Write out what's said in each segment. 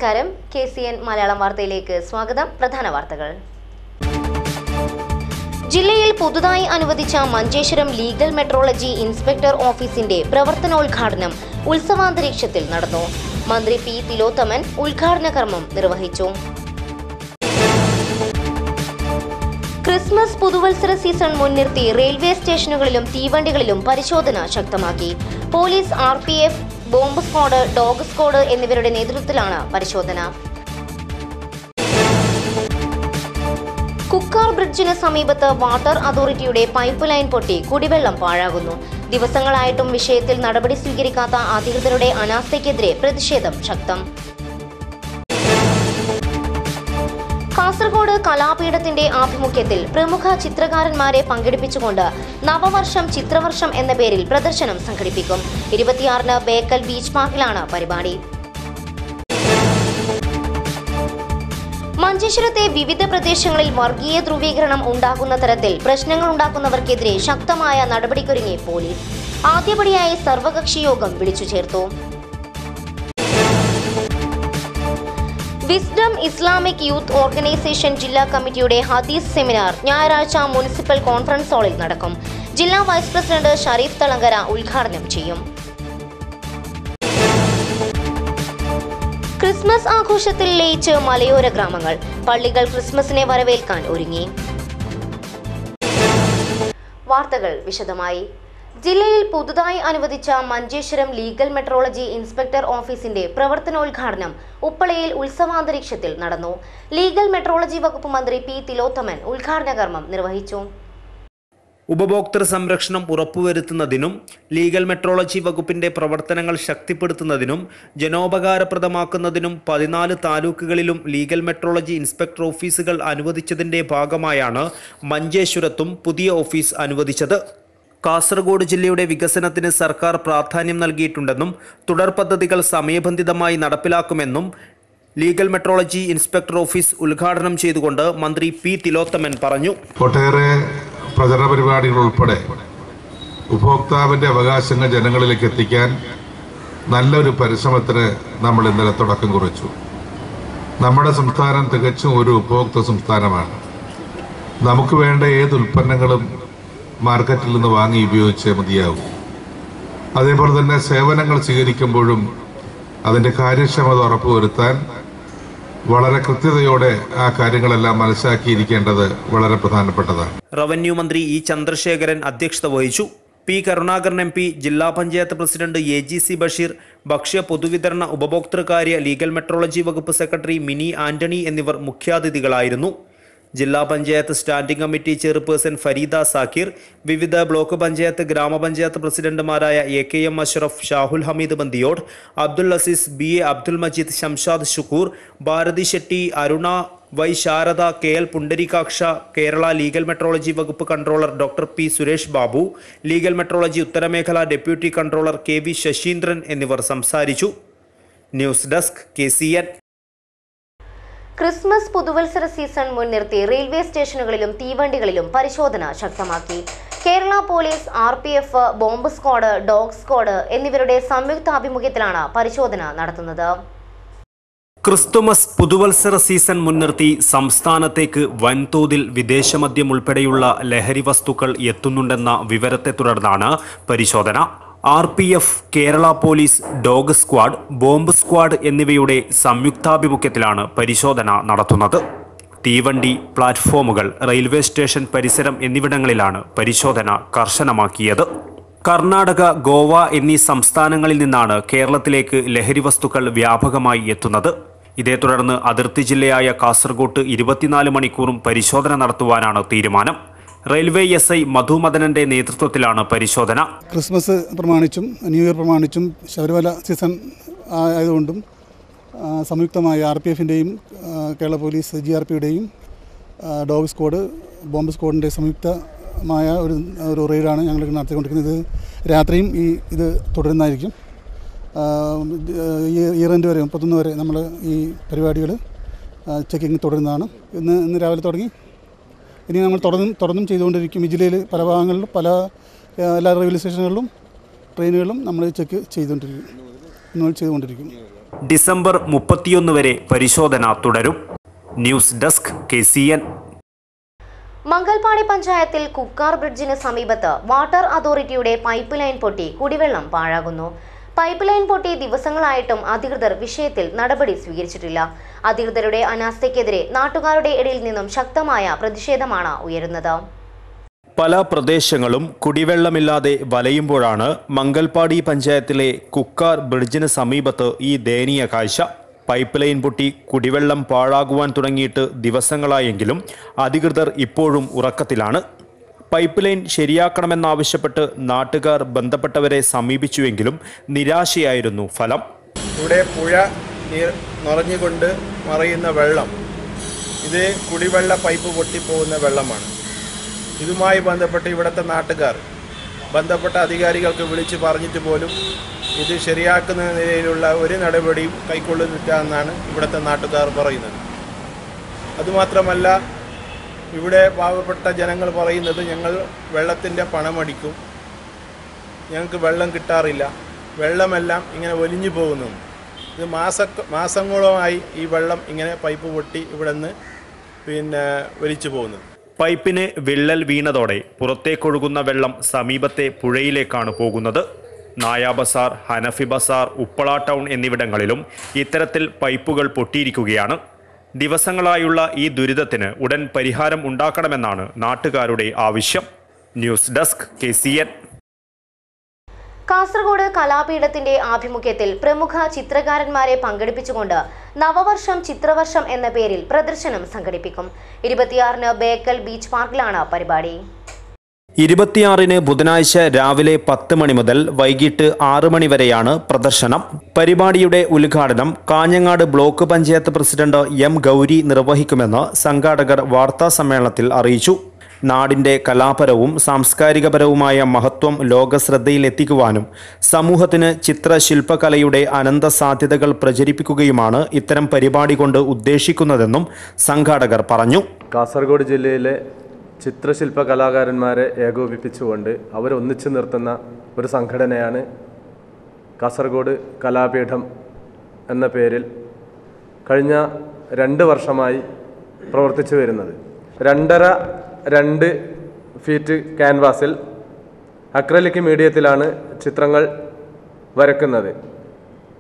നമസ്കാരം. KCN മലയാളം വാർത്തയിലേക്ക് സ്വാഗതം. പ്രധാന വാർത്തകൾ. ജില്ലയിൽ പുതുതായി അനുവദിച്ച മഞ്ചേശ്വരം ലീഗൽ മെട്രോളജി ഇൻസ്പെക്ടർ ഓഫീസിന്റെ പ്രവർത്തനോദ്ഘാടനം ഉത്സവാന്തരീക്ഷത്തിൽ നടന്നു. മന്ത്രി P. തിലോത്തമൻ ഉദ്ഘാടന കർമ്മം നിർവഹിച്ചു. ക്രിസ്മസ് പുതുവത്സര സീസൺ മുൻനിർത്തി റെയിൽവേ സ്റ്റേഷനുകളിലും തീവണ്ടികളിലും പരിശോധന ശക്തമാക്കി. Police, RPF, bomb squad, dog squad എന്നിവരുടെ നേതൃത്വത്തിലാണ് പരിശോധന. കുക്കാർ ബ്രിഡ്ജിന് സമീപത്ത് വാട്ടർ അതോറിറ്റിയുടെ പൈപ്പ് ലൈൻ പൊട്ടി കുടിവെള്ളം പാഴാകുന്നു. ദിവസങ്ങളായിട്ടും വിഷയത്തിൽ നടപടി സ്വീകരിക്കാത്ത അധികൃതരുടെ അനാസ്ഥയ്ക്കെതിരെ പ്രതിഷേധം ശക്തം. കാസർഗോഡ് കലാപീഠത്തിന്റെ ആഭിമുഖ്യത്തിൽ പ്രമുഖ ചിത്രകാരന്മാരെ പങ്കെടുപ്പിച്ചുകൊണ്ട് നവവർഷം ചിത്രവർഷം എന്ന പേരിൽ പ്രദർശനം സംഘടിപ്പിക്കും. 26-ന് ബേക്കൽ ബീച്ച് പാർക്കിലാണ് പരിപാടി. മഞ്ചേശ്വരത്തെ വിവിധ പ്രദേശങ്ങളിൽ വർഗീയ ധ്രുവീകരണം ഉണ്ടാകുന്ന തരത്തിൽ പ്രശ്നങ്ങൾ ഉണ്ടാക്കുന്നവർക്കെതിരെ ശക്തമായ നടപടിക്കൊരുങ്ങി പോലീസ്. ആദ്യപടിയായി സർവകക്ഷി യോഗം വിളിച്ചു ചേർത്തു. വിസ്ഡം ഇസ്ലാമിക് യൂത്ത് ഓർഗനൈസേഷൻ ജില്ലാ കമ്മിറ്റിയുടെ ഹദീസ് സെമിനാർ ഞായറാഴ്ച മുനിസിപ്പൽ കോൺഫറൻസ് ഹാളിൽ നടക്കും. ജില്ലാ വൈസ് പ്രസിഡന്റ് ഷരീഫ് തളങ്കര ഉദ്ഘാടനം ചെയ്യും. ക്രിസ്മസ് ആഘോഷത്തിൽ ലയിച്ച് മലയോര ഗ്രാമങ്ങൾ. പള്ളികൾ ക്രിസ്മസിനെ വരവേൽക്കാൻ ഒരുങ്ങി. വാർത്തകൾ വിശദമായി. ജില്ലയിൽ പുതുതായി അനുവദിച്ച മഞ്ചേശ്വരം ലീഗൽ മെട്രോളജി ഇൻസ്പെക്ടർ ഓഫീസിന്റെ പ്രവർത്തനോദ്ഘാടനം ഉപ്പളയിൽ ഉത്സവാന്തരീക്ഷത്തിൽ നടന്നു. ലീഗൽ മെട്രോളജി വകുപ്പ് മന്ത്രി P. തിലോത്തമൻ ഉദ്ഘാടന കർമ്മം നിർവഹിച്ചു. ഉപഭോക്തൃ സംരക്ഷണം ഉറപ്പുവരുത്തുന്നതിനും ലീഗൽ മെട്രോളജി വകുപ്പിന്റെ പ്രവർത്തനങ്ങൾ ശക്തിപ്പെടുത്തുന്നതിനും ജനോപകാരപ്രദമാക്കുന്നതിനും 14 താലൂക്കുകളിലും ലീഗൽ മെട്രോളജി ഇൻസ്പെക്ടർ ഓഫീസുകൾ അനുവദിച്ചതിന്റെ ഭാഗമായാണ് മഞ്ചേശ്വരത്തും പുതിയ ഓഫീസ് അനുവദിച്ചത്. കാസർഗോഡ് ജില്ലയുടെ വികസനത്തിന് സർക്കാർ പ്രാധാന്യം നൽകിയിട്ടുണ്ടെന്നും തുടർ പദ്ധതികൾ സമയബന്ധിതമായി നടപ്പിലാക്കുമെന്നും ലീഗൽ മെട്രോളജി ഇൻസ്പെക്ടർ ഓഫീസ് ഉദ്ഘാടനം ചെയ്തുകൊണ്ട് മന്ത്രി P. തിലോത്തമൻ പറഞ്ഞു. ഒട്ടേറെ പ്രചരണ പരിപാടികൾ ഉൾപ്പെടെ ഉപഭോക്താവിൻ്റെ അവകാശങ്ങൾ ജനങ്ങളിലേക്ക് എത്തിക്കാൻ നല്ലൊരു പരിശ്രമത്തിന് നമ്മൾ ഇന്നലെ തുടക്കം കുറിച്ചു. നമ്മുടെ സംസ്ഥാനം തികച്ചും ഒരു ഉപഭോക്തൃ സംസ്ഥാനമാണ്. നമുക്ക് വേണ്ട ഏത് ഉൽപ്പന്നങ്ങളും മാർക്കറ്റിൽ നിന്ന് വാങ്ങി ഉപയോഗിച്ചേ മതിയാവും. അതേപോലെ തന്നെ സേവനങ്ങൾ സ്വീകരിക്കുമ്പോഴും അതിൻ്റെ കാര്യക്ഷമത ഉറപ്പുവരുത്താൻ വളരെ കൃത്യതയോടെ ആ കാര്യങ്ങളെല്ലാം മനസ്സിലാക്കിയിരിക്കേണ്ടത് വളരെ പ്രധാനപ്പെട്ടതാണ്. റവന്യൂ മന്ത്രി E. ചന്ദ്രശേഖരൻ അധ്യക്ഷത വഹിച്ചു. P. കരുണാകരൻ MP, ജില്ലാ പഞ്ചായത്ത് പ്രസിഡന്റ് AGC ബഷീർ, ഭക്ഷ്യ പൊതുവിതരണ ഉപഭോക്തൃകാര്യ ലീഗൽ മെട്രോളജി വകുപ്പ് സെക്രട്ടറി മിനി ആന്റണി എന്നിവർ മുഖ്യാതിഥികളായിരുന്നു. ജില്ലാ panchayat standing committee chairperson Fareeda Zakir, വിവിധ ബ്ലോക്ക് പഞ്ചായത്ത് ഗ്രാമപഞ്ചായത്ത് പ്രസിഡന്റുമാരായ AKM Ashraf, Shahul Hameed Bandiyod, Abdul Azeez, BA Abdul Majeed, Shamshad Shukoor, Bharathi Shetty, Aruna, Y. Sharada, KL Pundarikaksha, Kerala legal metrology വകുപ്പ് controller Dr. P. Suresh Babu, legal metrology ഉത്തരമേഖല ഡെപ്യൂട്ടി കൺട്രോളർ KV ശശീന്ദ്രൻ എന്നിവർ സംസാരിച്ചു. News desk KCN. ക്രിസ്മസ് പുതുവത്സര സീസൺ മുൻനിർത്തി റെയിൽവേ സ്റ്റേഷനുകളിലും തീവണ്ടികളിലും പരിശോധന ശക്തമാക്കി. Kerala police, RPF, bomb squad, dog squad എന്നിവരുടെ സംയുക്താഭിമുഖ്യത്തിലാണ് പരിശോധന നടത്തുന്നത്. ക്രിസ്തുമസ് പുതുവത്സര സീസൺ മുൻനിർത്തി സംസ്ഥാനത്തേക്ക് വൻതോതിൽ വിദേശമദ്യം ഉൾപ്പെടെയുള്ള ലഹരി വസ്തുക്കൾ എത്തുന്നുണ്ടെന്ന വിവരത്തെ തുടർന്നാണ് പരിശോധന. RPF, Kerala police, dog squad, bomb squad എന്നിവയുടെ സംയുക്താഭിമുഖ്യത്തിലാണ് പരിശോധന നടത്തുന്നത്. തീവണ്ടി, പ്ലാറ്റ്ഫോമുകൾ, റെയിൽവേ സ്റ്റേഷൻ പരിസരം എന്നിവിടങ്ങളിലാണ് പരിശോധന കർശനമാക്കിയത്. കർണാടക, ഗോവ എന്നീ സംസ്ഥാനങ്ങളിൽ നിന്നാണ് കേരളത്തിലേക്ക് ലഹരി വസ്തുക്കൾ വ്യാപകമായി എത്തുന്നത്. ഇതേ തുടർന്ന് അതിർത്തി ജില്ലയായ കാസർഗോഡ് 24 മണിക്കൂറും പരിശോധന നടത്തുവാനാണ് തീരുമാനം. റെയിൽവേ SI മധുമദനന്റെ നേതൃത്വത്തിലാണ് പരിശോധന. ക്രിസ്മസ് പ്രമാണിച്ചും ന്യൂ ഇയർ പ്രമാണിച്ചും ശബരിമല സീസൺ ആയതുകൊണ്ടും സംയുക്തമായ RPFിൻ്റെയും കേരള പോലീസ് GRPയുടെയും ഡോഗ് സ്ക്വാഡ്, ബോംബ് സ്ക്വാഡിൻ്റെ സംയുക്തമായ ഒരു റെയ്ഡാണ് ഞങ്ങൾ നടത്തിക്കൊണ്ടിരിക്കുന്നത്. ഇത് രാത്രിയും ഇത് തുടരുന്നതായിരിക്കും. ഇയർ എൻഡ് വരെ 31 വരെ നമ്മൾ ഈ പരിപാടികൾ ചെക്കിങ് തുടരുന്നതാണ്. ഇന്ന് രാവിലെ തുടങ്ങി ഇനി നമ്മൾ തുടർന്നും ചെയ്തുകൊണ്ടിരിക്കും. ഈ ജില്ലയിൽ പല ഭാഗങ്ങളിലും എല്ലാ റെയിൽവേ സ്റ്റേഷനുകളിലും ട്രെയിനുകളിലും നമ്മൾ ചെക്ക് ചെയ്തുകൊണ്ടിരിക്കും. ഡിസംബർ 31 വരെ പരിശോധന തുടരും. News desk KCN. മംഗൽപാടി പഞ്ചായത്തിൽ കുക്കാർ ബ്രിഡ്ജിന് സമീപത്ത് വാട്ടർ അതോറിറ്റിയുടെ പൈപ്പ് ലൈൻ പൊട്ടി കുടിവെള്ളം പാഴാകുന്നു. പൈപ്പ് ലൈൻ പൊട്ടി ദിവസങ്ങളായിട്ടും അധികൃതർ വിഷയത്തിൽ നടപടി സ്വീകരിച്ചിട്ടില്ല. അധികൃതരുടെ അനാസ്ഥയ്ക്കെതിരെ നാട്ടുകാരുടെ ഇടയിൽ നിന്നും ശക്തമായ പ്രതിഷേധമാണ് ഉയരുന്നത്. പല പ്രദേശങ്ങളും കുടിവെള്ളമില്ലാതെ വലയുമ്പോഴാണ് മംഗൽപാടി പഞ്ചായത്തിലെ കുക്കാർ ബ്രിഡ്ജിന് സമീപത്ത് ഈ ദയനീയ കാഴ്ച. പൈപ്പ് ലൈൻ പൊട്ടി കുടിവെള്ളം പാഴാകുവാൻ തുടങ്ങിയിട്ട് ദിവസങ്ങളായെങ്കിലും അധികൃതർ ഇപ്പോഴും ഉറക്കത്തിലാണ്. പൈപ്പ് ലൈൻ ശരിയാക്കണമെന്നാവശ്യപ്പെട്ട് നാട്ടുകാർ ബന്ധപ്പെട്ടവരെ സമീപിച്ചുവെങ്കിലും നിരാശയായിരുന്നു ഫലം. ഇവിടെ പുഴ നിറഞ്ഞുകൊണ്ട് മറയുന്ന വെള്ളം, ഇത് കുടിവെള്ള പൈപ്പ് പൊട്ടിപ്പോകുന്ന വെള്ളമാണ്. ഇതുമായി ബന്ധപ്പെട്ട് ഇവിടുത്തെ നാട്ടുകാർ ബന്ധപ്പെട്ട അധികാരികൾക്ക് വിളിച്ച് പറഞ്ഞിട്ട് പോലും ഇത് ശരിയാക്കുന്ന നിലയിലുള്ള ഒരു നടപടിയും കൈക്കൊള്ളുന്നില്ല എന്നാണ് ഇവിടുത്തെ നാട്ടുകാർ പറയുന്നത്. അതുമാത്രമല്ല, ഇവിടെ പാവപ്പെട്ട ജനങ്ങൾ പറയുന്നത് ഞങ്ങൾ വെള്ളത്തിൻ്റെ പണമടിക്കും, ഞങ്ങൾക്ക് വെള്ളം കിട്ടാറില്ല, വെള്ളമെല്ലാം ഇങ്ങനെ ഒലിഞ്ഞു പോകുന്നു. ഇത് മാസങ്ങളോളമായി ഈ വെള്ളം ഇങ്ങനെ പൈപ്പ് പൊട്ടി ഇവിടെ നിന്ന് ഒലിച്ചു പോകുന്നത്. പൈപ്പിന് വിള്ളൽ വീണതോടെ പുറത്തേക്കൊഴുകുന്ന വെള്ളം സമീപത്തെ പുഴയിലേക്കാണ് പോകുന്നത്. നായ ബസാർ, ഹനഫി ബസാർ, ഉപ്പള ടൗൺ എന്നിവിടങ്ങളിലും ഇത്തരത്തിൽ പൈപ്പുകൾ പൊട്ടിയിരിക്കുകയാണ്. ദിവസങ്ങളായുള്ള ഈ ദുരിതത്തിന് ഉടൻ പരിഹാരം ഉണ്ടാക്കണമെന്നാണ് നാട്ടുകാരുടെ ആവശ്യം. News desk KCN. കാസർഗോഡ് കലാപീഠത്തിന്റെ ആഭിമുഖ്യത്തിൽ പ്രമുഖ ചിത്രകാരന്മാരെ പങ്കെടുപ്പിച്ചുകൊണ്ട് നവവർഷം ചിത്രവർഷം എന്ന പേരിൽ പ്രദർശനം സംഘടിപ്പിക്കും. 26-ന് ബേക്കൽ ബീച്ച് പാർക്കിലാണ് പരിപാടി. 26-ന് ബുധനാഴ്ച രാവിലെ 10 മണി മുതൽ വൈകിട്ട് 6 മണി വരെയാണ് പ്രദർശനം. പരിപാടിയുടെ ഉദ്ഘാടനം Kanhangad block panchayat president M. Gauri നിർവഹിക്കുമെന്ന് സംഘാടകർ വാർത്താസമ്മേളനത്തിൽ അറിയിച്ചു. നാടിൻ്റെ കലാപരവും സാംസ്കാരികപരവുമായ മഹത്വം ലോകശ്രദ്ധയിലെത്തിക്കുവാനും സമൂഹത്തിന് ചിത്രശില്പകലയുടെ അനന്ത സാധ്യതകൾ പ്രചരിപ്പിക്കുകയുമാണ് ഇത്തരം പരിപാടി കൊണ്ട് ഉദ്ദേശിക്കുന്നതെന്നും സംഘാടകർ പറഞ്ഞു. കാസർഗോഡ് ജില്ലയിലെ ചിത്രശില്പ കലാകാരന്മാരെ ഏകോപിപ്പിച്ചുകൊണ്ട് അവരൊന്നിച്ചു നിർത്തുന്ന ഒരു സംഘടനയാണ് കാസർഗോഡ് കലാപീഠം എന്ന പേരിൽ കഴിഞ്ഞ 2 വർഷമായി പ്രവർത്തിച്ചു വരുന്നത്. 2.5-2 ഫീറ്റ് ക്യാൻവാസിൽ അക്രലിക് മീഡിയത്തിലാണ് ചിത്രങ്ങൾ വരക്കുന്നത്.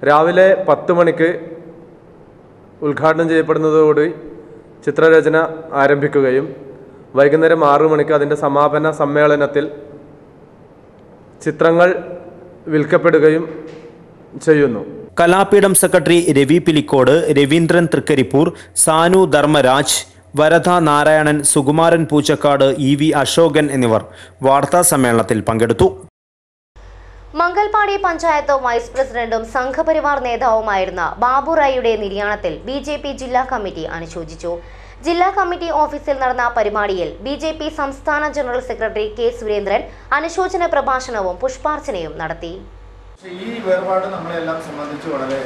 രാവിലെ 10 മണിക്ക് ഉദ്ഘാടനം ചെയ്യപ്പെടുന്നതോടുകൂടി ചിത്രരചന ആരംഭിക്കുകയും വൈകുന്നേരം 6 മണിക്ക് അതിൻ്റെ സമാപന സമ്മേളനത്തിൽ ചിത്രങ്ങൾ വിൽക്കപ്പെടുകയും ചെയ്യുന്നു. കലാപീഠം സെക്രട്ടറി രവി പിലിക്കോട്, രവീന്ദ്രൻ തൃക്കരിപ്പൂർ, സാനു ധർമ്മരാജ്, വരദ നാരായണൻ, സുകുമാരൻ പൂച്ചക്കാട്, EV അശോകൻ എന്നിവർ വാർത്താ സമ്മേളനത്തിൽ പങ്കെടുത്തു. മംഗൽപാടി പഞ്ചായത്ത് വൈസ് പ്രസിഡന്റും സംഘപരിവാർ നേതാവുമായിരുന്ന ബാബു റായിയുടെ നിര്യാണത്തിൽ BJP ജില്ലാ കമ്മിറ്റി അനുശോചിച്ചു. ജില്ലാ കമ്മിറ്റി ഓഫീസിൽ നടന്ന പരിപാടിയിൽ BJP സംസ്ഥാന ജനറൽ സെക്രട്ടറി K. സുരേന്ദ്രൻ അനുശോചന പ്രഭാഷണവും പുഷ്പാർച്ചനയും നടത്തി. ഈ വേർപാട് നമ്മളെല്ലാം സംബന്ധിച്ച് വളരെ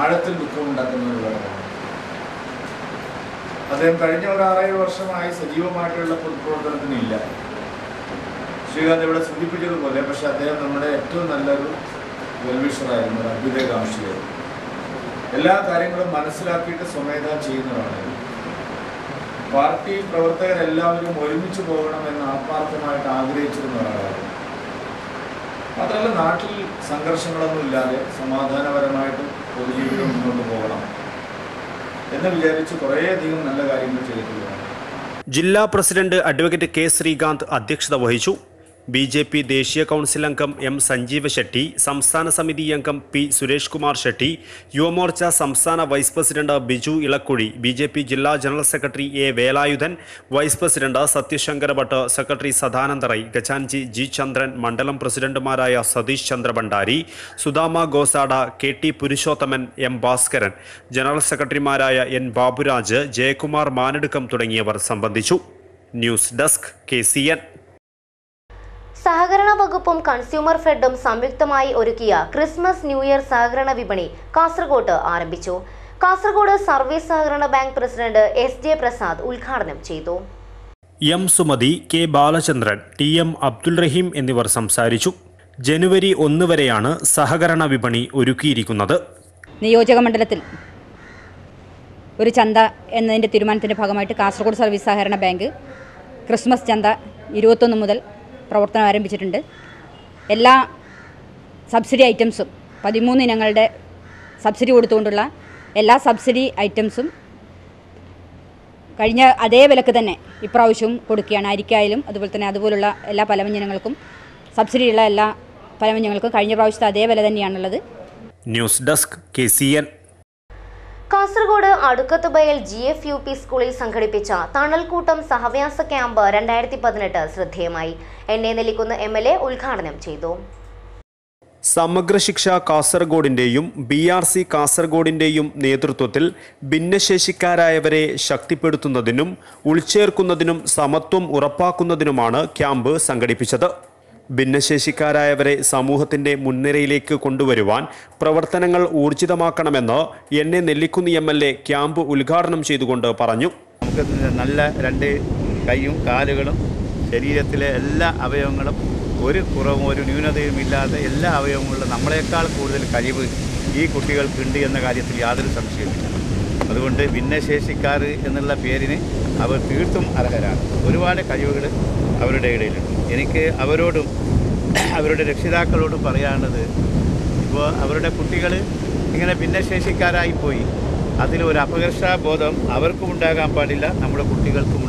ആഴത്തിൽ ദുഃഖമുണ്ടാക്കുന്ന ഒരു വേർപാടാണ്. അദ്ദേഹം കഴിഞ്ഞ ഒരു 6-7 വർഷമായി സജീവമായിട്ടുള്ള പൊതുപ്രവർത്തനത്തിനില്ല. ശ്രീകാന്ത് ഇവിടെ സൂചിപ്പിച്ചതുപോലെ, പക്ഷെ അദ്ദേഹം നമ്മുടെ ഏറ്റവും നല്ലൊരു വെൽവിഷറായിരുന്നു, ഒരു അഭ്യുദയകാംക്ഷിയായിരുന്നു. എല്ലാ കാര്യങ്ങളും മനസ്സിലാക്കിയിട്ട് സ്വമേധ ചെയ്യുന്നവരാണ്. പാർട്ടി പ്രവർത്തകരെല്ലാവരും ഒരുമിച്ച് പോകണമെന്ന് ആത്മാർത്ഥമായിട്ട് ആഗ്രഹിച്ചിരുന്ന ഒരാളാണ്. മാത്രമല്ല, നാട്ടിൽ സംഘർഷങ്ങളൊന്നും ഇല്ലാതെ സമാധാനപരമായിട്ട് പൊതുജീവിതം മുന്നോട്ട് പോകണം എന്ന് വിചാരിച്ച് കുറേയധികം നല്ല കാര്യങ്ങൾ ചെയ്തിട്ടുള്ളതാണ്. ജില്ലാ പ്രസിഡന്റ് അഡ്വക്കേറ്റ് K. ശ്രീകാന്ത് അധ്യക്ഷത വഹിച്ചു. BJP ദേശീയ കൗൺസിൽ അംഗം M. സഞ്ജീവ ഷെട്ടി, സംസ്ഥാന സമിതി അംഗം P. സുരേഷ് കുമാർ ഷെട്ടി, യുവമോർച്ച സംസ്ഥാന vice president Biju Elakkuzhi, BJP ജില്ലാ general secretary A. Velayudhan, vice president Sathyashankara Bhat, secretary Sadananda Rai, ഖജാൻജി G. ചന്ദ്രൻ, മണ്ഡലം പ്രസിഡന്റുമാരായ Satish Chandra Bhandari, Sudama Gosada, KT Purushothaman, M. Bhaskaran, general സെക്രട്ടറിമാരായ N. ബാബുരാജ്, ജയകുമാർ മാനടുക്കം തുടങ്ങിയവർ സംബന്ധിച്ചു. News desk KCN. സഹകരണ വകുപ്പും കൺസ്യൂമർ ഫെഡും സംയുക്തമായി ഒരുക്കിയ ക്രിസ്മസ് ന്യൂ ഇയർ സഹകരണ വിപണി കാസർഗോഡ് ആരംഭിച്ചു. കാസർഗോഡ് സർവീസ് സഹകരണ bank president S. J. Prasad ഉദ്ഘാടനം ചെയ്തു. M. Sumathi, K. Balachandran, TM Abdul റഹീം എന്നിവർ സംസാരിച്ചു. ജനുവരി 1 വരെയാണ് സഹകരണ വിപണി ഒരുക്കിയിരിക്കുന്നത്. നിയോജക മണ്ഡലത്തിൽ ഒരു ചന്ത എന്നതിൻ്റെ തീരുമാനത്തിൻ്റെ ഭാഗമായിട്ട് കാസർഗോഡ് സർവീസ് സഹകരണ ബാങ്ക് ക്രിസ്മസ് ചന്ത 21 മുതൽ പ്രവർത്തനം ആരംഭിച്ചിട്ടുണ്ട്. എല്ലാ സബ്സിഡി ഐറ്റംസും 13 ഇനങ്ങളുടെ സബ്സിഡി കൊടുത്തുകൊണ്ടുള്ള എല്ലാ സബ്സിഡി ഐറ്റംസും കഴിഞ്ഞ അതേ വിലക്ക് തന്നെ ഇപ്രാവശ്യവും കൊടുക്കുകയാണ്. അരിക്കായാലും അതുപോലെ തന്നെ അതുപോലുള്ള എല്ലാ പലവ്യഞ്ജനങ്ങൾക്കും സബ്സിഡിയുള്ള എല്ലാ പലവ്യഞ്ജനങ്ങൾക്കും കഴിഞ്ഞ പ്രാവശ്യത്തെ അതേ വില തന്നെയാണുള്ളത്. News desk KCN. Kasaragod Adukkathbayal GFUP സ്കൂളിൽ സംഘടിപ്പിച്ച തണൽക്കൂട്ടം സഹവ്യാസ ക്യാമ്പ് 2018 ശ്രദ്ധേയമായി. എന്നെ നെല്ലിക്കുന്ന് MLA ഉദ്ഘാടനം ചെയ്തു. സമഗ്ര ശിക്ഷ കാസർഗോഡിൻ്റെയും BRC കാസർഗോഡിൻ്റെയും നേതൃത്വത്തിൽ ഭിന്നശേഷിക്കാരായവരെ ശക്തിപ്പെടുത്തുന്നതിനും ഉൾച്ചേർക്കുന്നതിനും സമത്വം ഉറപ്പാക്കുന്നതിനുമാണ് ക്യാമ്പ് സംഘടിപ്പിച്ചത്. ഭിന്നശേഷിക്കാരായവരെ സമൂഹത്തിൻ്റെ മുൻനിരയിലേക്ക് കൊണ്ടുവരുവാൻ പ്രവർത്തനങ്ങൾ ഊർജിതമാക്കണമെന്ന് എന്നെ നെല്ലിക്കുന്ന് MLA ക്യാമ്പ് ഉദ്ഘാടനം ചെയ്തുകൊണ്ട് പറഞ്ഞു. നമുക്ക് നല്ല 2 കൈയും കാലുകളും ശരീരത്തിലെ എല്ലാ അവയവങ്ങളും ഒരു കുറവും ഒരു ന്യൂനതയും ഇല്ലാതെ എല്ലാ അവയവങ്ങളിലും നമ്മളെക്കാൾ കൂടുതൽ കഴിവ് ഈ കുട്ടികൾക്കുണ്ട് എന്ന കാര്യത്തിൽ യാതൊരു സംശയമില്ല. അതുകൊണ്ട് ഭിന്നശേഷിക്കാർ എന്നുള്ള പേരിന് അവർ തീർത്തും അർഹരാണ്. ഒരുപാട് കഴിവുകൾ അവരുടെ ഇടയിലുണ്ട്. എനിക്ക് അവരോടും അവരുടെ രക്ഷിതാക്കളോടും പറയാനുള്ളത്, ഇപ്പോൾ അവരുടെ കുട്ടികൾ ഇങ്ങനെ ഭിന്നശേഷിക്കാരായിപ്പോയി, അതിലൊരു അപകർഷബോധം അവർക്കും ഉണ്ടാകാൻ പാടില്ല, നമ്മുടെ കുട്ടികൾക്കും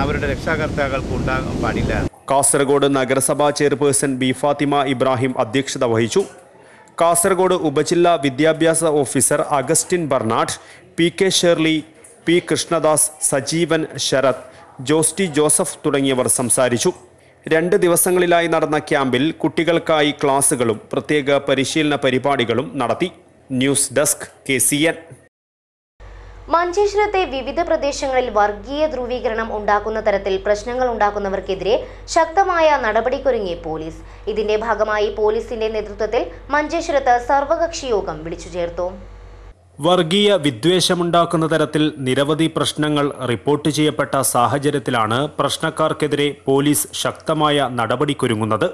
അവരുടെ രക്ഷാകർത്താക്കൾക്കും ഉണ്ടാകാൻ പാടില്ല. കാസർഗോഡ് നഗരസഭാ ചെയർപേഴ്സൺ B. ഫാത്തിമ ഇബ്രാഹിം അധ്യക്ഷത വഹിച്ചു. കാസർഗോഡ് ഉപജില്ലാ വിദ്യാഭ്യാസ officer Augustine Bernard, PK Shirley, P. Krishnadas, Sajeevan, Sarath, Josty Joseph തുടങ്ങിയവർ സംസാരിച്ചു. 2 ദിവസങ്ങളിലായി നടന്ന ക്യാമ്പിൽ കുട്ടികൾക്കായി ക്ലാസുകളും പ്രത്യേക പരിശീലന പരിപാടികളും നടത്തി. News desk KCN. മഞ്ചേശ്വരത്തെ വിവിധ പ്രദേശങ്ങളിൽ വർഗീയ ധ്രുവീകരണം ഉണ്ടാക്കുന്ന തരത്തിൽ പ്രശ്നങ്ങൾ ഉണ്ടാക്കുന്നവർക്കെതിരെ ശക്തമായ നടപടിക്കൊരുങ്ങി പോലീസ്. ഇതിന്റെ ഭാഗമായി പോലീസിന്റെ നേതൃത്വത്തിൽ മഞ്ചേശ്വരത്ത് സർവകക്ഷി യോഗം വിളിച്ചു ചേർത്തു. വർഗീയ വിദ്വേഷമുണ്ടാക്കുന്ന തരത്തിൽ നിരവധി പ്രശ്നങ്ങൾ റിപ്പോർട്ട് ചെയ്യപ്പെട്ട സാഹചര്യത്തിലാണ് പ്രശ്നക്കാർക്കെതിരെ പോലീസ് ശക്തമായ നടപടിക്കൊരുങ്ങുന്നത്.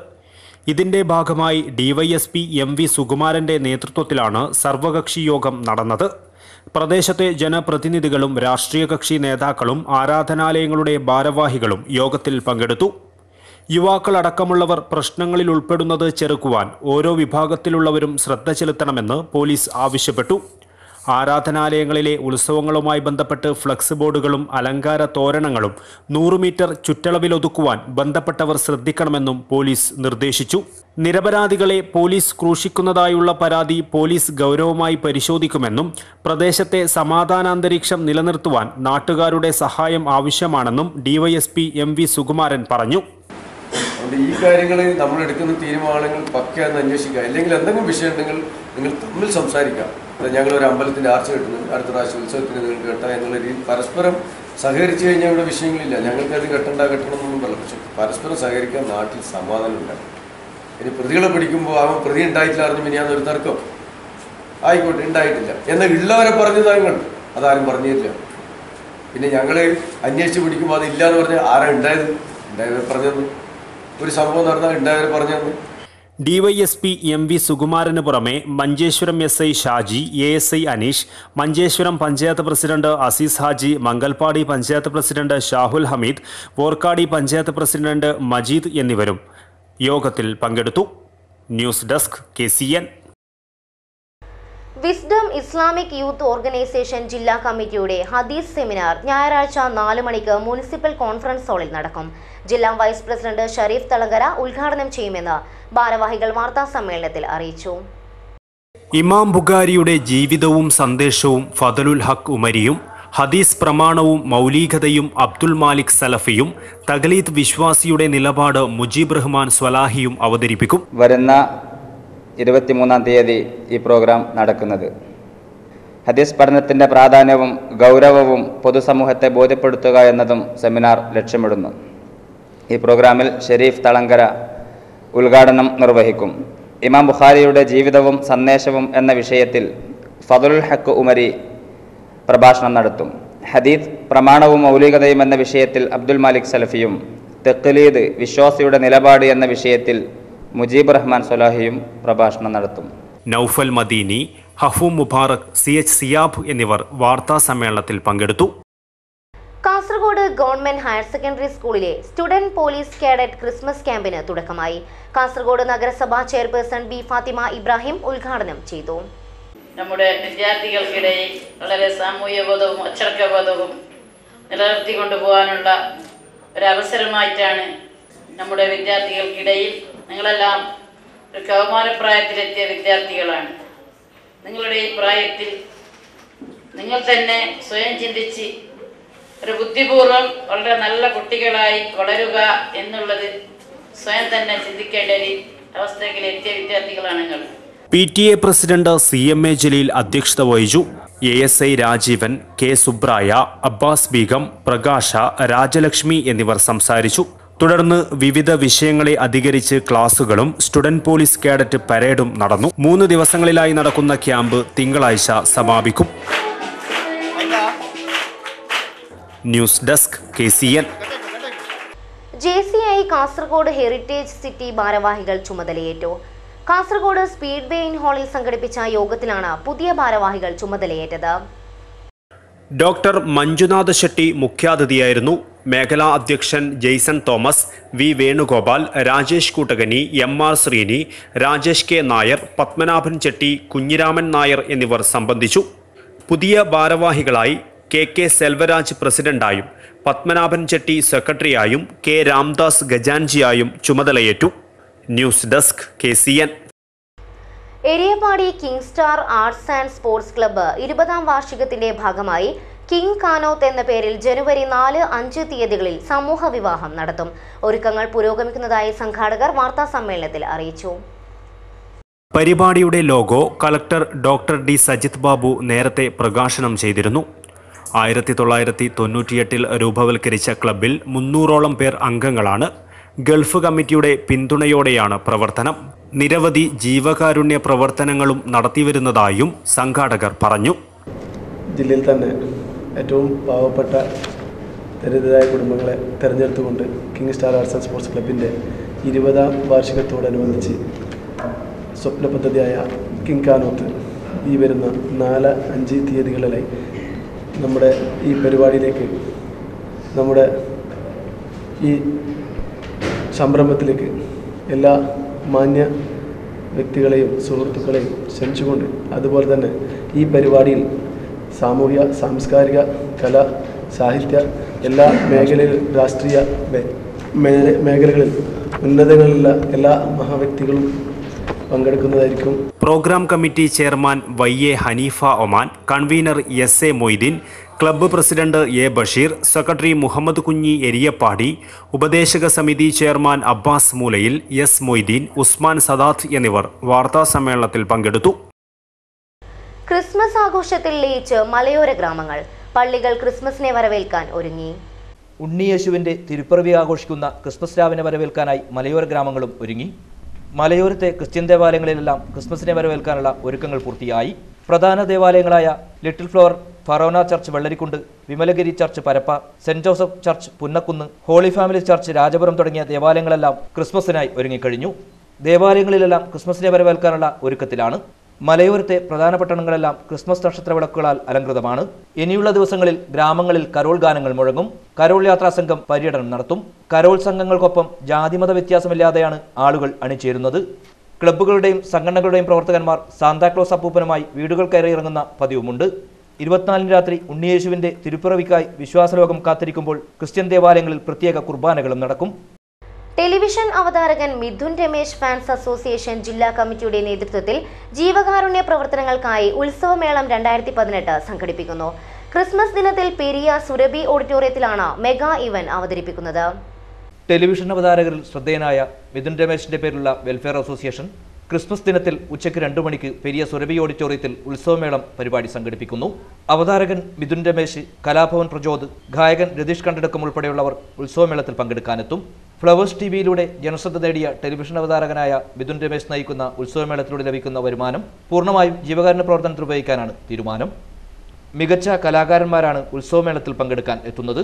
ഇതിന്റെ ഭാഗമായി DYSP MV സുകുമാരന്റെ നേതൃത്വത്തിലാണ് സർവകക്ഷി യോഗം നടന്നത്. പ്രദേശത്തെ ജനപ്രതിനിധികളും രാഷ്ട്രീയ കക്ഷി നേതാക്കളും ആരാധനാലയങ്ങളുടെ ഭാരവാഹികളും യോഗത്തിൽ പങ്കെടുത്തു. യുവാക്കളടക്കമുള്ളവർ പ്രശ്നങ്ങളിൽ ഉൾപ്പെടുന്നത് ചെറുക്കുവാൻ ഓരോ വിഭാഗത്തിലുള്ളവരും ശ്രദ്ധ ചെലുത്തണമെന്ന് പോലീസ് ആവശ്യപ്പെട്ടു. ആരാധനാലയങ്ങളിലെ ഉത്സവങ്ങളുമായി ബന്ധപ്പെട്ട് ഫ്ലക്സ് ബോർഡുകളും അലങ്കാര തോരണങ്ങളും 100 മീറ്റർ ചുറ്റളവിലൊതുക്കുവാൻ ബന്ധപ്പെട്ടവർ ശ്രദ്ധിക്കണമെന്നും പോലീസ് നിർദ്ദേശിച്ചു. നിരപരാധികളെ പോലീസ് ക്രൂശിക്കുന്നതായുള്ള പരാതി പോലീസ് ഗൗരവമായി പരിശോധിക്കുമെന്നും പ്രദേശത്തെ സമാധാനാന്തരീക്ഷം നിലനിർത്തുവാൻ നാട്ടുകാരുടെ സഹായം ആവശ്യമാണെന്നും DYSP MV സുകുമാരൻ പറഞ്ഞു. ഈ കാര്യങ്ങൾ നമ്മൾ എടുക്കുന്ന തീരുമാനങ്ങൾ പക്കയാന്ന് അന്വേഷിക്കുക. അല്ലെങ്കിൽ എന്തെങ്കിലും വിഷയം ഉണ്ടെങ്കിൽ നിങ്ങൾ തമ്മിൽ സംസാരിക്കാം. ഞങ്ങളൊരു അമ്പലത്തിൻ്റെ ആർച്ച കെട്ടുന്നു, അടുത്ത പ്രാവശ്യം ഉത്സവത്തിന് നിങ്ങൾക്ക് കെട്ടാം എന്നുള്ള രീതിയിൽ പരസ്പരം സഹകരിച്ചു കഴിഞ്ഞാൽ ഇവിടെ വിഷയങ്ങളില്ല. ഞങ്ങൾക്കത് കെട്ടണമെന്നൊന്നും പറയില്ല. പക്ഷെ പരസ്പരം സഹകരിക്കാൻ നാട്ടിൽ സമാധാനം ഉണ്ടാകും. ഇനി പ്രതികളെ പിടിക്കുമ്പോൾ അവൻ പ്രതി ഉണ്ടായിട്ടില്ല അറിഞ്ഞു മിനിയാന്നൊരു തർക്കം ആയിക്കോട്ടെ, ഉണ്ടായിട്ടില്ല എന്നാൽ ഉള്ളവരെ പറഞ്ഞു താങ്കൾ അതാരും പറഞ്ഞില്ല. പിന്നെ ഞങ്ങൾ അന്വേഷിച്ച് പിടിക്കുമ്പോൾ അതില്ല എന്ന് പറഞ്ഞാൽ ആരാ ഉണ്ടായത് പറഞ്ഞത്, ഒരു സംഭവം നടന്നാൽ ഉണ്ടായവരെ പറഞ്ഞത്. DYSP MV സുകുമാരന് പുറമെ Manjeshwaram SI Shaji, ASI Aneesh, Manjeshwaram panchayat president Azeez Haji, Mangalpady panchayat president Shahul Hameed, Vorkady panchayat president Majeed എന്നിവരും യോഗത്തിൽ പങ്കെടുത്തു. News desk KCN. Wisdom Islamic youth organisation ജില്ലാ കമ്മിറ്റിയുടെ ഹദീസ് സെമിനാർ ഞായറാഴ്ച 4 മണിക്ക് മുനിസിപ്പൽ കോൺഫറൻസ് ഹാളിൽ നടക്കും. ജില്ലാ വൈസ് പ്രസിഡന്റ് ഷരീഫ് തളങ്കര ഉദ്ഘാടനം ചെയ്യുമെന്ന് ഭാരവാഹികൾ വാർത്താ സമ്മേളനത്തിൽ അറിയിച്ചു. ഇമാം ബുഖാരിയുടെ ജീവിതവും സന്ദേശവും ഫദലുൽ ഹക്ക് ഉമരിയും, ഹദീസ് പ്രമാണവും മൗലീകതയും അബ്ദുൽ മാലിക് സലഫിയും, തഗ്ലീദ് വിശ്വാസിയുടെ നിലപാട് മുജീബ് റഹ്മാൻ സ്വലാഹിയും അവതരിപ്പിക്കും. വരുന്ന 23-ാം തീയതി ഈ പ്രോഗ്രാം നടക്കുന്നത്. ഹദീസ് പഠനത്തിൻ്റെ പ്രാധാന്യവും ഗൗരവവും പൊതുസമൂഹത്തെ ബോധ്യപ്പെടുത്തുക എന്നതും സെമിനാർ ലക്ഷ്യമിടുന്നു. ഈ പ്രോഗ്രാമിൽ ഷരീഫ് തളങ്കര ഉദ്ഘാടനം നിർവഹിക്കും. ഇമാം ബുഖാരിയുടെ ജീവിതവും സന്ദേശവും എന്ന വിഷയത്തിൽ ഫദലുൽ ഹക്ക് ഉമരി പ്രഭാഷണം നടത്തും. ഹദീസ് പ്രമാണവും മൗലികതയും എന്ന വിഷയത്തിൽ അബ്ദുൽ മാലിക് സലഫിയും, തഖ്ലീദ് വിശ്വാസിയുടെ നിലപാട് എന്ന വിഷയത്തിൽ മുജീബ് റഹ്മാൻ സ്വലാഹിയും പ്രഭാഷണം നടത്തും. നൗഫൽ മദീനി, ഹഫൂം മുബാറക്, CH സിയാബ് എന്നിവർ വാർത്താസമ്മേളനത്തിൽ പങ്കെടുത്തു. കാസർഗോഡ് ഗവൺമെന്റ് ഹയർ സെക്കൻഡറി സ്കൂളിലെ സ്റ്റുഡന്റ് പോലീസ് കേഡറ്റ് ക്രിസ്മസ് ക്യാമ്പിന് തുടക്കമായി. കാസർഗോഡ് നഗരസഭാ ചെയർപേഴ്സൺ ബി ഫാത്തിമ ഇബ്രാഹിം ഉദ്ഘാടനം ചെയ്തു. നമ്മുടെ വിദ്യാർത്ഥികൾക്കിടയിൽ വളരെ സാമൂഹ്യബോധവും അച്ചടക്കബോധവും നിലനിർത്തിക്കൊണ്ടുപോകാനുള്ള ഒരവസരമായിട്ടാണ് നമ്മുടെ വിദ്യാർത്ഥികൾക്കിടയിൽ, നിങ്ങളെല്ലാം ഒരു കൗമാരപ്രായത്തിലെത്തിയ വിദ്യാർത്ഥികളാണ്. നിങ്ങളുടെ ഈ പ്രായത്തിൽ നിങ്ങൾ തന്നെ സ്വയം ചിന്തിച്ച് ഒരു ബുദ്ധിപൂർവ്വം വളരെ നല്ല കുട്ടികളായി വളരുക എന്നുള്ളത് സ്വയം തന്നെ ചിന്തിക്കേണ്ട ഒരു അവസ്ഥയിൽ എത്തിയ വിദ്യാർത്ഥികളാണ് നിങ്ങൾ. PTA പ്രസിഡന്റ് CMA ജലീൽ അധ്യക്ഷത വഹിച്ചു. ASI രാജീവൻ, K സുബ്രായ, അബ്ബാസ് ബീഗം, പ്രകാശ, രാജലക്ഷ്മി എന്നിവർ സംസാരിച്ചു. തുടർന്ന് വിവിധ വിഷയങ്ങളെ അധികരിച്ച് ക്ലാസുകളും സ്റ്റുഡന്റ് പോലീസ് കേഡറ്റ് പരേഡും നടന്നു. 3 ദിവസങ്ങളിലായി നടക്കുന്ന ക്യാമ്പ് തിങ്കളാഴ്ച സമാപിക്കും. News desk KCN. JCI Kasaragod heritage city ഭാരവാഹികൾ ചുമതലയേറ്റു. കാസർഗോഡ് സ്പീഡ് വേ ഇൻ ഹാളിൽ സംഘടിപ്പിച്ച യോഗത്തിലാണ് പുതിയ ഭാരവാഹികൾ ചുമതലയേറ്റത്. ഡോക്ടർ മഞ്ജുനാഥ് ഷെട്ടി മുഖ്യാതിഥിയായിരുന്നു. മേഖലാ അധ്യക്ഷൻ Jaison Thomas, V Venugopal, Rajesh Koottakani, MR Sreeni, Rajesh K Nair, Padmanabhan Chetty, Kunhiraman Nair എന്നിവർ സംബന്ധിച്ചു. പുതിയ ഭാരവാഹികളായി KK സെൽവരാജ് പ്രസിഡന്റായും പത്മനാഭൻ ചെട്ടി സെക്രട്ടറിയായും K രാംദാസ് ഗജാൻജിയായും ചുമതലയേറ്റു. News desk KCN. Eriyapady king star arts and sports club 20ാം വാർഷികത്തിന്റെ ഭാഗമായി കിങ് കാനോത്ത് എന്ന പേരിൽ ജനുവരി 4, 5 തീയതികളിൽ സമൂഹ വിവാഹം നടത്തും. ഒരുക്കങ്ങൾ പുരോഗമിക്കുന്നതായി സംഘാടകർ വാർത്താസമ്മേളനത്തിൽ അറിയിച്ചു. പരിപാടിയുടെ logo collector doctor D Sajith Babu നേരത്തെ പ്രകാശനം ചെയ്തിരുന്നു. 1998 രൂപവൽക്കരിച്ച ക്ലബ്ബിൽ 300ഓളം പേർ അംഗങ്ങളാണ്. ഗൾഫ് കമ്മിറ്റിയുടെ പിന്തുണയോടെയാണ് പ്രവർത്തനം. നിരവധി ജീവകാരുണ്യ പ്രവർത്തനങ്ങളും നടത്തിവരുന്നതായും സംഘാടകർ പറഞ്ഞു. ജില്ലയിൽ തന്നെ ഏറ്റവും പാവപ്പെട്ട ദരിദ്രരായ കുടുംബങ്ങളെ തിരഞ്ഞെടുത്തുകൊണ്ട് king star arts and sports ക്ലബിൻ്റെ 20ാം വാർഷികത്തോടനുബന്ധിച്ച് സ്വപ്ന പദ്ധതിയായ കിങ് കാനോത്ത് ഈ വരുന്ന 4, 5 തീയതികളിലായി നമ്മുടെ ഈ പരിപാടിയിലേക്ക്, നമ്മുടെ ഈ സംരംഭത്തിലേക്ക് എല്ലാ മാന്യ വ്യക്തികളെയും സുഹൃത്തുക്കളെയും ക്ഷണിച്ചുകൊണ്ട്, അതുപോലെ തന്നെ ഈ പരിപാടിയിൽ സാമൂഹ്യ, സാംസ്കാരിക, കല, സാഹിത്യ എല്ലാ മേഖലയിൽ, രാഷ്ട്രീയ മേഖലകളിൽ ഉന്നതങ്ങളിലുള്ള എല്ലാ മഹാവ്യക്തികളും പങ്കെടുക്കുന്നതായിരിക്കും. Program committee chairman YA Haneefa Oman, convener SA Moideen, club president A Basheer, secretary Muhammad Kunhi Eriyapady, ഉപദേശക സമിതി ചെയർമാൻ അബ്ബാസ് മൂലയിൽ, S മൊയ്തീൻ, ഉസ്മാൻ സദാത്ത് എന്നിവർ വാർത്താസമ്മേളനത്തിൽ പങ്കെടുത്തു. ക്രിസ്മസ് ആഘോഷത്തിൽ ലയിച്ച് മലയോര ഗ്രാമങ്ങൾ. പള്ളികൾ ക്രിസ്മസിനെ വരവേൽക്കാൻ ഒരുങ്ങി. ഉണ്ണിയേശുവിന്റെ തിരുപ്പിറവി ആഘോഷിക്കുന്ന ക്രിസ്മസ് രാവിനെ വരവേൽക്കാനായി മലയോര ഗ്രാമങ്ങളും ഒരുങ്ങി. മലയോരത്തെ ക്രിസ്ത്യൻ ദേവാലയങ്ങളിലെല്ലാം ക്രിസ്മസിനെ വരവേൽക്കാനുള്ള ഒരുക്കങ്ങൾ പൂർത്തിയായി. പ്രധാന ദേവാലയങ്ങളായ little flower forane church Vellarikundu, Vimalagiri church Parappa, saint Joseph church Punnakkunnu, holy family church Rajapuram തുടങ്ങിയ ദേവാലയങ്ങളെല്ലാം ക്രിസ്മസിനായി ഒരുങ്ങിക്കഴിഞ്ഞു. ദേവാലയങ്ങളിലെല്ലാം ക്രിസ്മസിനെ വരവേൽക്കാനുള്ള ഒരുക്കത്തിലാണ്. മലയോരത്തെ പ്രധാന പട്ടണങ്ങളെല്ലാം ക്രിസ്മസ് നക്ഷത്ര വിളക്കുകളാൽ അലങ്കൃതമാണ്. ഇനിയുള്ള ദിവസങ്ങളിൽ ഗ്രാമങ്ങളിൽ കരോൾ ഗാനങ്ങൾ മുഴങ്ങും. കരോൾ യാത്രാ സംഘം പര്യടനം നടത്തും. കരോൾ സംഘങ്ങൾക്കൊപ്പം ജാതിമത വ്യത്യാസമില്ലാതെയാണ് ആളുകൾ അണിചേരുന്നത്. ക്ലബ്ബുകളുടെയും സംഘടനകളുടെയും പ്രവർത്തകന്മാർ സാന്താക്ലോസ് അപ്പൂപ്പനുമായി വീടുകൾ കയറി ഇറങ്ങുന്ന പതിവുമുണ്ട്. 24 രാത്രി ഉണ്ണിയേശുവിന്റെ തിരുപ്പിറവിക്കായി വിശ്വാസലോകം കാത്തിരിക്കുമ്പോൾ ക്രിസ്ത്യൻ ദേവാലയങ്ങളിൽ പ്രത്യേക കുർബാനകളും നടക്കും. ടെലിവിഷൻ അവതാരകൻ മിഥുൻ രമേശ് ഫാൻസ് അസോസിയേഷൻ ജില്ലാ കമ്മിറ്റിയുടെ നേതൃത്വത്തിൽ ജീവകാരുണ്യ പ്രവർത്തനങ്ങൾക്കായി ഉത്സവമേളം 2018 സംഘടിപ്പിക്കുന്നു. ക്രിസ്മസ് ദിനത്തിൽ പെരിയ സുരഭി ഓഡിറ്റോറിയത്തിലാണ് മെഗാ ഇവന്റ് അവതരിപ്പിക്കുന്നത്. ടെലിവിഷൻ അവതാരകരിൽ ശ്രദ്ധേയനായ മിഥുൻ രമേശിന്റെ പേരിലുള്ള വെൽഫെയർ അസോസിയേഷൻ ക്രിസ്മസ് ദിനത്തിൽ ഉച്ചയ്ക്ക് 2 മണിക്ക് പെരിയ സുരഭി ഓഡിറ്റോറിയത്തിൽ ഉത്സവമേളം പരിപാടി സംഘടിപ്പിക്കുന്നു. അവതാരകൻ മിഥുൻ രമേശ്, കലാഭവൻ പ്രചോദ്, ഗായകൻ രതീഷ് കണ്ടടക്കം ഉൾപ്പെടെയുള്ളവർ ഉത്സവമേളത്തിൽ പങ്കെടുക്കാനെത്തും. ഫ്ലവേഴ്സ് ടിവിയിലൂടെ ജനശ്രദ്ധ നേടിയ ടെലിവിഷൻ അവതാരകനായ മിഥുൻ രമേശ് നയിക്കുന്ന ഉത്സവമേളത്തിലൂടെ ലഭിക്കുന്ന വരുമാനം പൂർണ്ണമായും ജീവകാരുണ്യ പ്രവർത്തനത്തിൽ ഉപയോഗിക്കാനാണ് തീരുമാനം. മികച്ച കലാകാരന്മാരാണ് ഉത്സവമേളത്തിൽ പങ്കെടുക്കാൻ എത്തുന്നത്.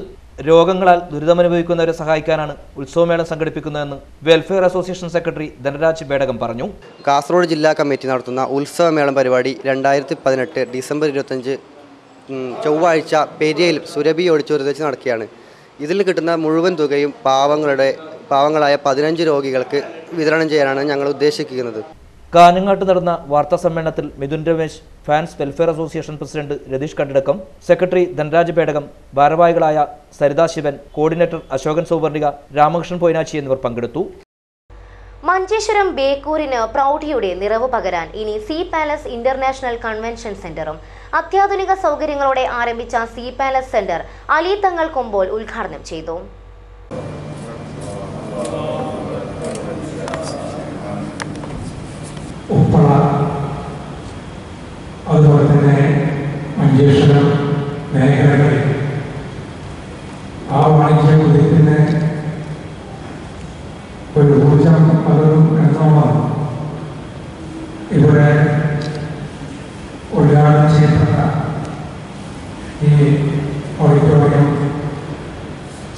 രോഗങ്ങളാൽ ദുരിതമനുഭവിക്കുന്നവരെ സഹായിക്കാനാണ് ഉത്സവമേളം സംഘടിപ്പിക്കുന്നതെന്ന് welfare association secretary Dhanaraj Bedakam പറഞ്ഞു. കാസർഗോഡ് ജില്ലാ കമ്മിറ്റി നടത്തുന്ന ഉത്സവമേളം പരിപാടി 2018 ഡിസംബർ 25 ചൊവ്വാഴ്ച പെരിയയിൽ സുരഭി ഓഡിറ്റോറിയത്തിൽ വെച്ച് നടക്കുകയാണ്. ഇതിൽ കിട്ടുന്ന മുഴുവൻ തുകയും പാവങ്ങളായ 15 രോഗികൾക്ക് വിതരണം ചെയ്യാനാണ് ഞങ്ങൾ ഉദ്ദേശിക്കുന്നത്. കാഞ്ഞങ്ങാട്ട് നടന്ന വാർത്താ സമ്മേളനത്തിൽ Mithun Ramesh, fans welfare association president Ratheesh Kandidakkam, secretary Dhanaraj Bedakam, ഭാരവാഹികളായ സരിതാ ശിവൻ, കോർഡിനേറ്റർ അശോകൻ സൗവർണിക, രാമകൃഷ്ണൻ പൊയ്നാച്ചി എന്നിവർ പങ്കെടുത്തു. മഞ്ചേശ്വരം ബേക്കൂരിന് പ്രൗഢിയുടെ നിറവ് പകരാൻ ഇനി സീ പാലസ് ഇന്റർനാഷണൽ കൺവെൻഷൻ സെന്ററും. അത്യാധുനിക സൗകര്യങ്ങളോടെ ആരംഭിച്ച സീ പാലസ് സെന്റർ അലി തങ്ങൾ കൊമ്പോൾ ഉദ്ഘാടനം ചെയ്തു. ഉപ്പള, അതുപോലെ തന്നെ മഞ്ചേശ്വരം മേഖലകളിൽ ആ വാണിജ്യ കുതിപ്പിന് ഒരു ഊർജം പലതും എന്നോണം ഇവിടെ ഉദ്ഘാടനം ചെയ്യപ്പെട്ട ഈ ഓഡിറ്റോറിയം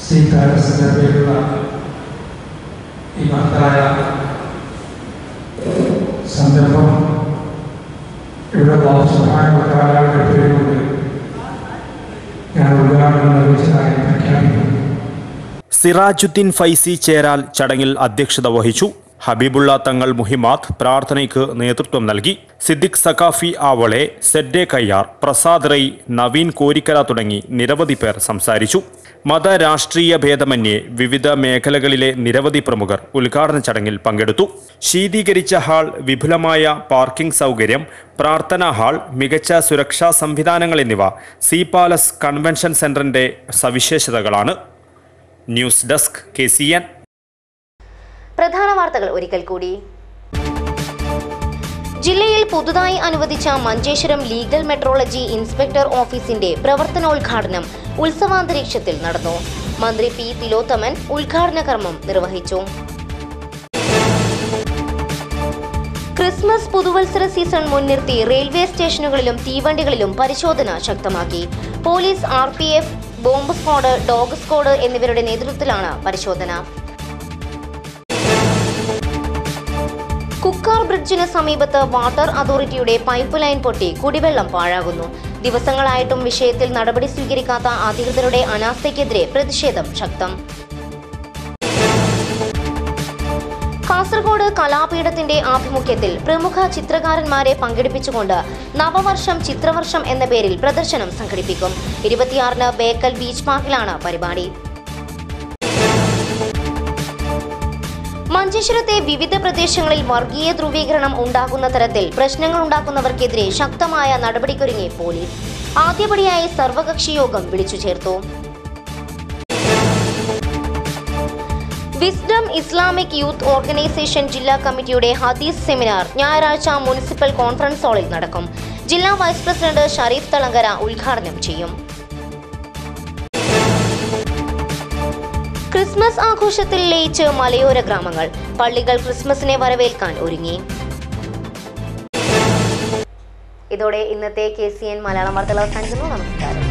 സീ പാലസിന്റെ പേരുള്ള ഈ മഹത്തായ സന്ദർഭം ഇവിടെ സഹായങ്ങളുടെ പേരുകൊണ്ട് ഞാൻ ഉദ്ഘാടനം നിർവഹിച്ചതായി പ്രഖ്യാപിക്കുന്നു. സിറാജുദ്ദീൻ ഫൈസി ചേരാൽ ചടങ്ങിൽ അധ്യക്ഷത വഹിച്ചു. ഹബീബുള്ള തങ്ങൾ മുഹിമാത്ത് പ്രാർത്ഥനയ്ക്ക് നേതൃത്വം നൽകി. സിദ്ദിഖ് സഖാഫി ആവളെ, സെഡ്ഡെ കയ്യാർ, പ്രസാദ് റൈ, നവീൻ കോരിക്കര തുടങ്ങി നിരവധി പേർ സംസാരിച്ചു. മത രാഷ്ട്രീയ ഭേദമന്യേ വിവിധ മേഖലകളിലെ നിരവധി പ്രമുഖർ ഉദ്ഘാടന ചടങ്ങിൽ പങ്കെടുത്തു. ശീതീകരിച്ച ഹാൾ, വിപുലമായ പാർക്കിംഗ് സൗകര്യം, പ്രാർത്ഥനാ ഹാൾ, മികച്ച സുരക്ഷാ സംവിധാനങ്ങൾ എന്നിവ സീ പാലസ് കൺവെൻഷൻ സെന്ററിന്റെ സവിശേഷതകളാണ്. News desk KCN. പ്രധാന വാർത്തകൾ ഒരിക്കൽ കൂടി. ജില്ലയിൽ പുതുതായി അനുവദിച്ച മഞ്ചേശ്വരം ലീഗൽ മെട്രോളജി ഇൻസ്പെക്ടർ ഓഫീസിന്റെ പ്രവർത്തനോദ്ഘാടനം ഉത്സവാന്തരീക്ഷത്തിൽ നടന്നു. മന്ത്രി P. തിലോത്തമൻ ഉദ്ഘാടന കർമ്മം നിർവഹിച്ചു. ക്രിസ്മസ് പുതുവത്സര സീസൺ മുൻനിർത്തി റെയിൽവേ സ്റ്റേഷനുകളിലും തീവണ്ടികളിലും പരിശോധന ശക്തമാക്കി. Police, RPF, bomb squad, dog squad എന്നിവരുടെ നേതൃത്വത്തിലാണ് പരിശോധന. കുക്കാർ ബ്രിഡ്ജിന് സമീപത്ത് വാട്ടർ അതോറിറ്റിയുടെ പൈപ്പ് ലൈൻ പൊട്ടി കുടിവെള്ളം പാഴാകുന്നു. ദിവസങ്ങളായിട്ടും വിഷയത്തിൽ നടപടി സ്വീകരിക്കാത്ത അധികൃതരുടെ അനാസ്ഥയ്ക്കെതിരെ പ്രതിഷേധം ശക്തം. കാസർഗോഡ് കലാപീഠത്തിന്റെ ആഭിമുഖ്യത്തിൽ പ്രമുഖ ചിത്രകാരന്മാരെ പങ്കെടുപ്പിച്ചുകൊണ്ട് നവവർഷം ചിത്രവർഷം എന്ന പേരിൽ പ്രദർശനം സംഘടിപ്പിക്കും. 26-ന് ബേക്കൽ ബീച്ച് പാർക്കിലാണ് പരിപാടി. മഞ്ചേശ്വരത്തെ വിവിധ പ്രദേശങ്ങളിൽ വർഗീയ ധ്രുവീകരണം ഉണ്ടാകുന്ന തരത്തിൽ പ്രശ്നങ്ങൾ ഉണ്ടാക്കുന്നവർക്കെതിരെ ശക്തമായ നടപടിക്കൊരുങ്ങി പോലീസ്. ആദ്യപടിയായി സർവകക്ഷി യോഗം വിളിച്ചു ചേർത്തു. വിസ്ഡം ഇസ്ലാമിക് യൂത്ത് ഓർഗനൈസേഷൻ ജില്ലാ കമ്മിറ്റിയുടെ ഹദീസ് സെമിനാർ ഞായറാഴ്ച മുനിസിപ്പൽ കോൺഫറൻസ് ഹാളിൽ നടക്കും. ജില്ലാ വൈസ് പ്രസിഡന്റ് ഷരീഫ് തളങ്കര ഉദ്ഘാടനം ചെയ്യും. ക്രിസ്മസ് ആഘോഷത്തിൽ ലയിച്ച് മലയോര ഗ്രാമങ്ങൾ. പള്ളികൾ ക്രിസ്മസിനെ വരവേൽക്കാൻ ഒരുങ്ങി. ഇതോടെ ഇന്നത്തെ KCN മലയാളം വാർത്തകൾ അവസാനിക്കുന്നു. നമസ്കാരം.